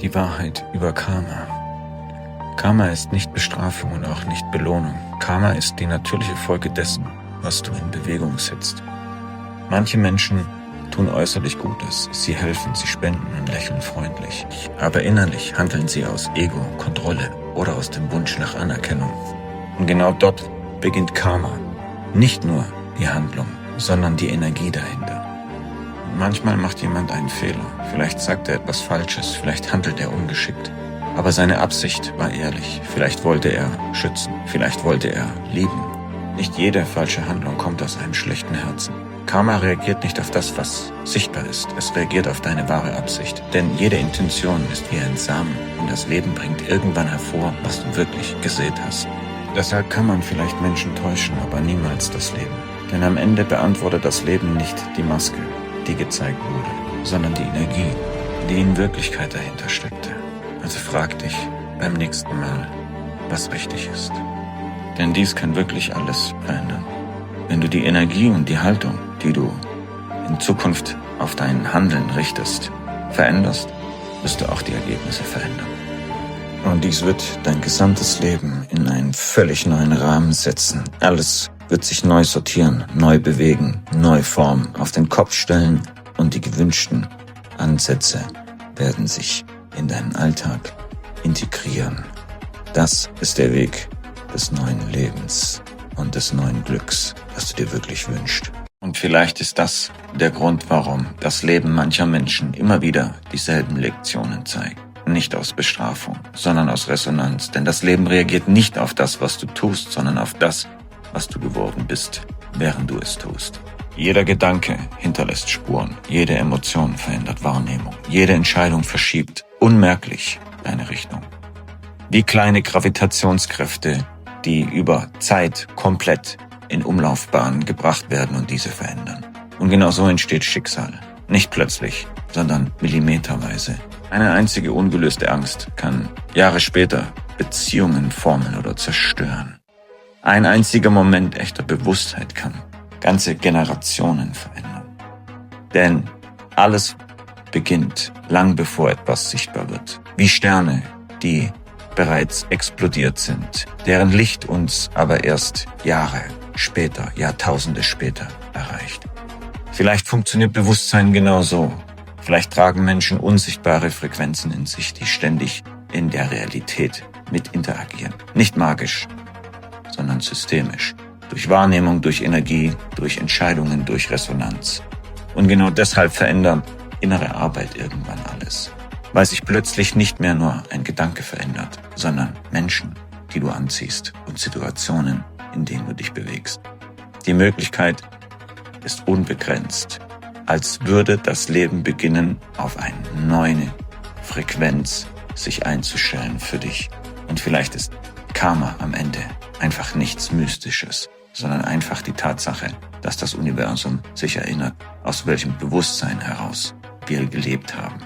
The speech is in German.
Die Wahrheit über Karma. Karma ist nicht Bestrafung und auch nicht Belohnung. Karma ist die natürliche Folge dessen, was du in Bewegung setzt. Manche Menschen tun äußerlich Gutes, sie helfen, sie spenden und lächeln freundlich. Aber innerlich handeln sie aus Ego, Kontrolle oder aus dem Wunsch nach Anerkennung. Und genau dort beginnt Karma. Nicht nur die Handlung, sondern die Energie dahinter. Manchmal macht jemand einen Fehler, vielleicht sagt er etwas Falsches, vielleicht handelt er ungeschickt. Aber seine Absicht war ehrlich, vielleicht wollte er schützen, vielleicht wollte er lieben. Nicht jede falsche Handlung kommt aus einem schlechten Herzen. Karma reagiert nicht auf das, was sichtbar ist, es reagiert auf deine wahre Absicht. Denn jede Intention ist wie ein Samen und das Leben bringt irgendwann hervor, was du wirklich gesät hast. Deshalb kann man vielleicht Menschen täuschen, aber niemals das Leben. Denn am Ende beantwortet das Leben nicht die Maske, die gezeigt wurde, sondern die Energie, die in Wirklichkeit dahinter steckte. Also frag dich beim nächsten Mal, was richtig ist. Denn dies kann wirklich alles verändern. Wenn du die Energie und die Haltung, die du in Zukunft auf dein Handeln richtest, veränderst, wirst du auch die Ergebnisse verändern. Und dies wird dein gesamtes Leben in einen völlig neuen Rahmen setzen. Alles wird sich neu sortieren, neu bewegen, neu formen, auf den Kopf stellen und die gewünschten Ansätze werden sich in deinen Alltag integrieren. Das ist der Weg des neuen Lebens und des neuen Glücks, das du dir wirklich wünschst. Und vielleicht ist das der Grund, warum das Leben mancher Menschen immer wieder dieselben Lektionen zeigt. Nicht aus Bestrafung, sondern aus Resonanz. Denn das Leben reagiert nicht auf das, was du tust, sondern auf das, was du geworden bist, während du es tust. Jeder Gedanke hinterlässt Spuren, jede Emotion verändert Wahrnehmung, jede Entscheidung verschiebt unmerklich deine Richtung. Wie kleine Gravitationskräfte, die über Zeit komplett in Umlaufbahnen gebracht werden und diese verändern. Und genau so entsteht Schicksal. Nicht plötzlich, sondern millimeterweise. Eine einzige ungelöste Angst kann Jahre später Beziehungen formen oder zerstören. Ein einziger Moment echter Bewusstheit kann ganze Generationen verändern. Denn alles beginnt lang bevor etwas sichtbar wird. Wie Sterne, die bereits explodiert sind, deren Licht uns aber erst Jahre später, Jahrtausende später erreicht. Vielleicht funktioniert Bewusstsein genauso. Vielleicht tragen Menschen unsichtbare Frequenzen in sich, die ständig in der Realität mit interagieren. Nicht magisch, sondern systemisch. Durch Wahrnehmung, durch Energie, durch Entscheidungen, durch Resonanz. Und genau deshalb verändert innere Arbeit irgendwann alles. Weil sich plötzlich nicht mehr nur ein Gedanke verändert, sondern Menschen, die du anziehst und Situationen, in denen du dich bewegst. Die Möglichkeit ist unbegrenzt, als würde das Leben beginnen, auf eine neue Frequenz sich einzustellen für dich. Und vielleicht ist Karma am Ende einfach nichts Mystisches, sondern einfach die Tatsache, dass das Universum sich erinnert, aus welchem Bewusstsein heraus wir gelebt haben.